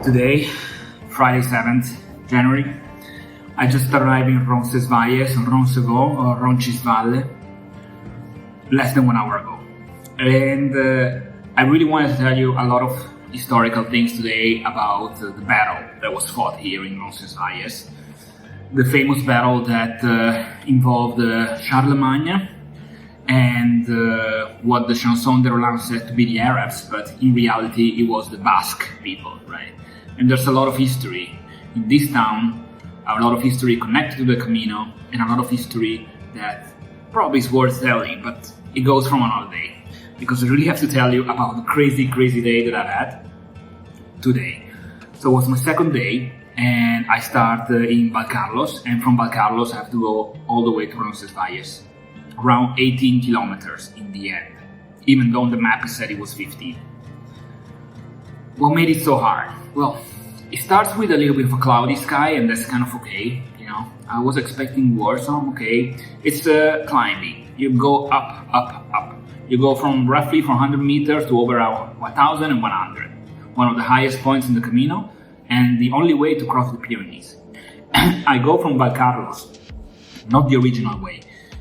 Today, Friday 7th January, I just arrived in Roncesvalles, or Roncesvalles, less than 1 hour ago. And I really wanted to tell you a lot of historical things today about the battle that was fought here in Roncesvalles. The famous battle that involved Charlemagne and what the Chanson de Roland said to be the Arabs, but in reality it was the Basque people, right? And there's a lot of history in this town, a lot of history connected to the Camino, and a lot of history that probably is worth telling, but it goes from another day. Because I really have to tell you about the crazy day that I had today. So it was my second day, and I start in Valcarlos, and from Valcarlos I have to go all the way to Roncesvalles. Around 18 kilometers in the end, even though on the map it said it was 15. What made it so hard? Well, it starts with a little bit of a cloudy sky, and that's kind of okay, you know. I was expecting worse, so I'm okay. It's climbing. You go up. You go from roughly 400 meters to over 1,100. One of the highest points in the Camino, and the only way to cross the Pyrenees. I go from Valcarlos, not the original way,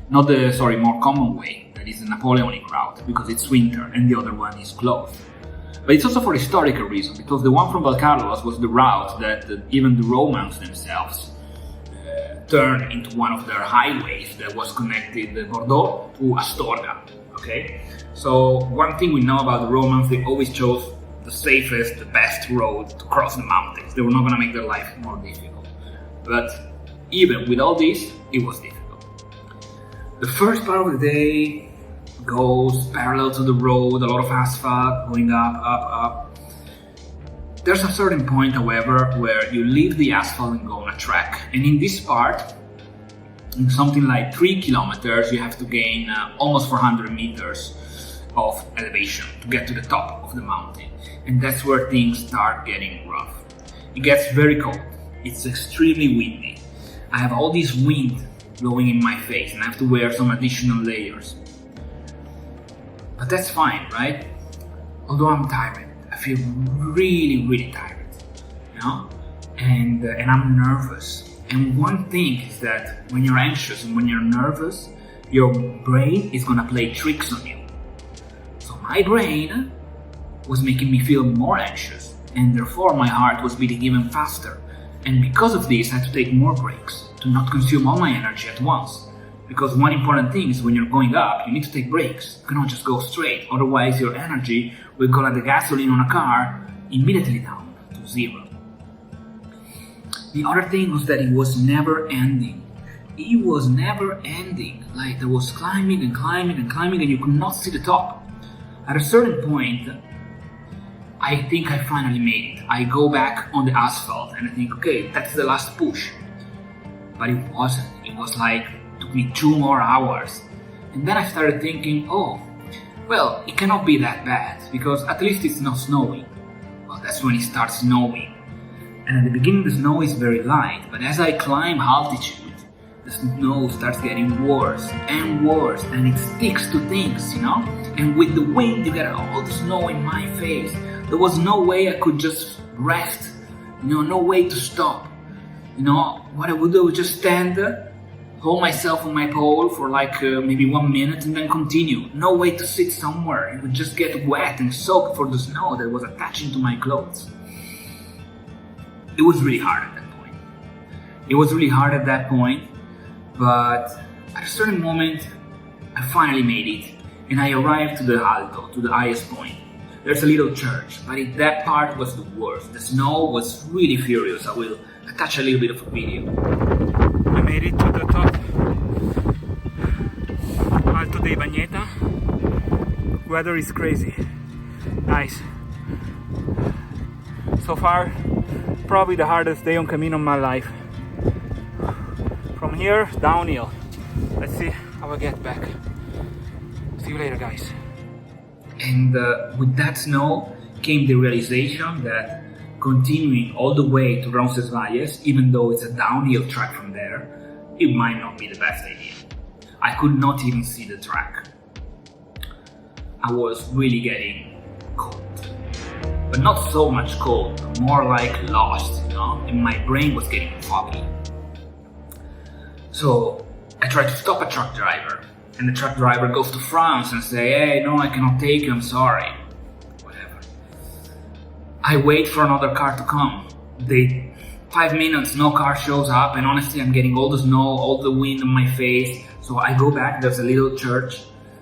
not the, more common way, that is the Napoleonic route, because it's winter and the other one is closed. But it's also for historical reasons, because the one from Valcarlos was the route that even the Romans themselves turned into one of their highways that was connected Bordeaux to Astorga, okay? So one thing we know about the Romans, they always chose the safest, the best road to cross the mountains. They were not gonna make their life more difficult. But even with all this, it was difficult. The first part of the day goes parallel to the road, a lot of asphalt, going up. There's a certain point, however, where you leave the asphalt and go on a track. And in this part, in something like 3 kilometers, you have to gain almost 400 meters of elevation to get to the top of the mountain. And that's where things start getting rough. It gets very cold. It's extremely windy. I have all this wind blowing in my face and I have to wear some additional layers. But that's fine, right? Although I'm tired, I feel really tired, you know? And I'm nervous. And one thing is that when you're anxious and when you're nervous, your brain is gonna play tricks on you. So my brain was making me feel more anxious, and therefore my heart was beating even faster. And because of this, I had to take more breaks to not consume all my energy at once. Because one important thing is when you're going up, you need to take breaks. You cannot just go straight, otherwise your energy will go like the gasoline on a car, immediately down to zero. The other thing was that it was never ending. It was never ending. Like there was climbing and you could not see the top. At a certain point, I think I finally made it. I go back on the asphalt and I think, okay, that's the last push. But it wasn't. It was like, took me 2 more hours. And then I started thinking, oh, well, it cannot be that bad because at least it's not snowing. Well, that's when it starts snowing. And at the beginning the snow is very light, but as I climb altitude, the snow starts getting worse and it sticks to things, you know? And with the wind you get all the snow in my face. There was no way I could just rest, you know, no way to stop. You know, what I would do was just stand there, hold myself on my pole for like maybe 1 minute and then continue. No way to sit somewhere. It would just get wet and soaked for the snow that was attaching to my clothes. It was really hard at that point. But at a certain moment, I finally made it and I arrived to the Alto, to the highest point. There's a little church, but that part was the worst. The snow was really furious. I will attach a little bit of a video. I made it to the top, Alto de Bagneta. Weather is crazy. Nice. So far, probably the hardest day on Camino in my life. From here, downhill. Let's see how I get back. See you later, guys. And with that snow came the realization that continuing all the way to Roncesvalles, even though it's a downhill track from there, it might not be the best idea. I could not even see the track. I was really getting cold. but not so much cold, more like lost, and my brain was getting foggy. So I tried to stop a truck driver, and the truck driver goes to France and say, hey, no, I cannot take you, I'm sorry. Whatever. I wait for another car to come. 5 minutes, no car shows up, and honestly I'm getting all the snow, all the wind on my face. So I go back, there's a little church.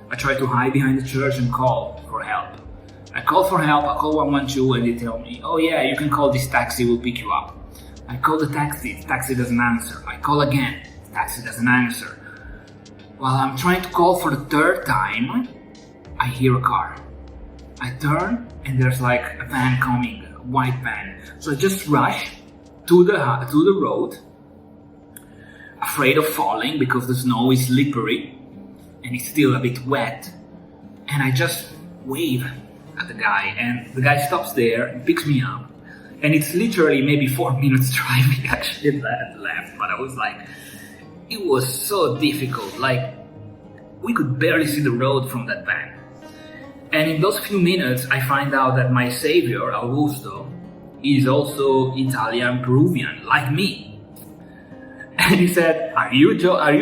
I try to hide behind the church and call for help. I call for help, I call 112 and they tell me, oh yeah, you can call this taxi, we'll pick you up. I call the taxi doesn't answer. I call again, the taxi doesn't answer. While I'm trying to call for the third time, I hear a car. I turn and there's like a van coming, a white van. So I just rush to the road, afraid of falling because the snow is slippery and it's still a bit wet. And I just wave at the guy, and the guy stops there and picks me up. And it's literally maybe 4 minutes driving actually left, but I was like, it was so difficult. Like, we could barely see the road from that van. And in those few minutes, I find out that my savior, Augusto, is also Italian Peruvian, like me. And he said, are you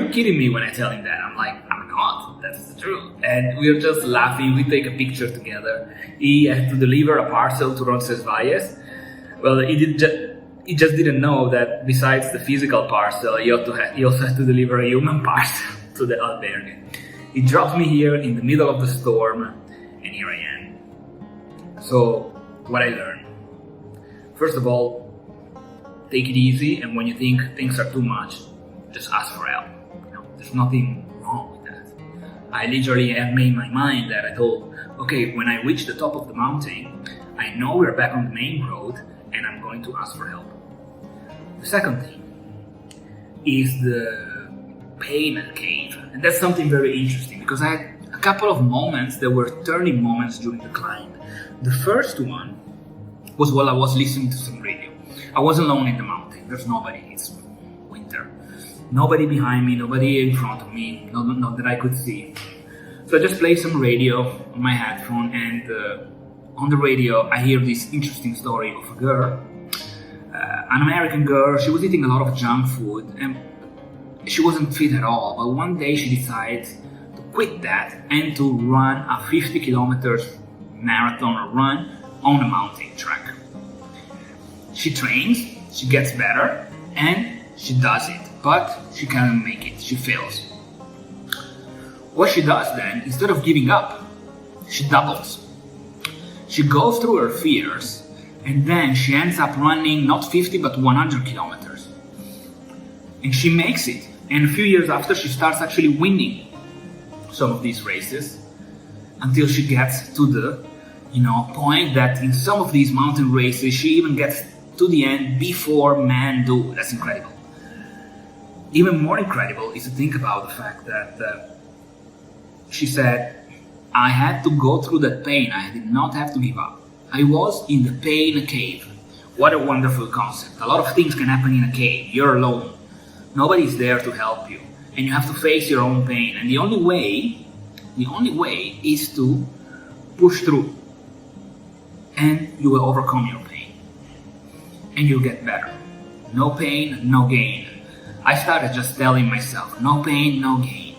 kidding me when I tell him that? I'm like, I'm not, that's the truth. And we're just laughing, we take a picture together. He had to deliver a parcel to Roncesvalles. Well, he just didn't know that besides the physical parcel, he also had to deliver a human parcel to the albergue. He dropped me here in the middle of the storm, and here I am. So, what I learned. First of all, take it easy, and when you think things are too much, just ask for help. There's nothing wrong with that. I literally have made my mind that I thought, okay, when I reach the top of the mountain, I know we're back on the main road, and I'm going to ask for help. The second thing is the pain cave, and that's something very interesting because I had a couple of moments that were turning moments during the climb. The first one was while I was listening to some radio. I was alone in the mountain. There's nobody. It's winter. Nobody behind me, nobody in front of me, not that I could see. So I just played some radio on my headphone, and on the radio I hear this interesting story of a girl, an American girl. She was eating a lot of junk food and she wasn't fit at all, but one day she decided to quit that and to run a 50 kilometers marathon or run on a mountain track. She trains, she gets better, and she does it, but she can't make it, she fails. What she does then, instead of giving up, she doubles. She goes through her fears, and then she ends up running not 50 but 100 kilometers. And she makes it, and a few years after she starts actually winning some of these races, until she gets to the point that in some of these mountain races she even gets to the end before men do. That's incredible. Even more incredible is to think about the fact that she said, I had to go through that pain, I did not have to give up. I was in the pain cave. What a wonderful concept. A lot of things can happen in a cave. You're alone. Nobody's there to help you. And you have to face your own pain. And the only way is to push through. And you will overcome your pain. And you'll get better. No pain, no gain. I started just telling myself, no pain, no gain.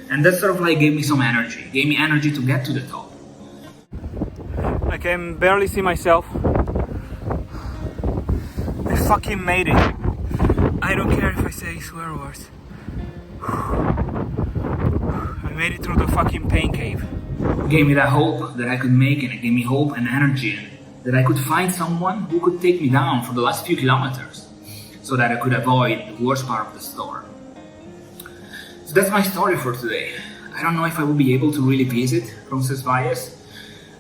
And that sort of like gave me some energy. Gave me energy to get to the top. I can barely see myself. I fucking made it. I don't care if I say swear words. I made it through the fucking pain cave. It gave me that hope that I could make it. It gave me hope and energy, and that I could find someone who could take me down for the last few kilometers so that I could avoid the worst part of the storm. So that's my story for today. I don't know if I will be able to really visit Roncesvalles,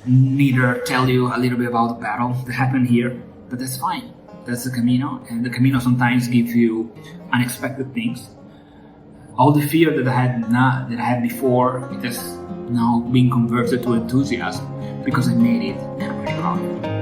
neither tell you a little bit about the battle that happened here, but that's fine. That's the Camino, and the Camino sometimes gives you unexpected things. All the fear that I had before, it has now been converted to enthusiasm because I made it, and I'm pretty proud.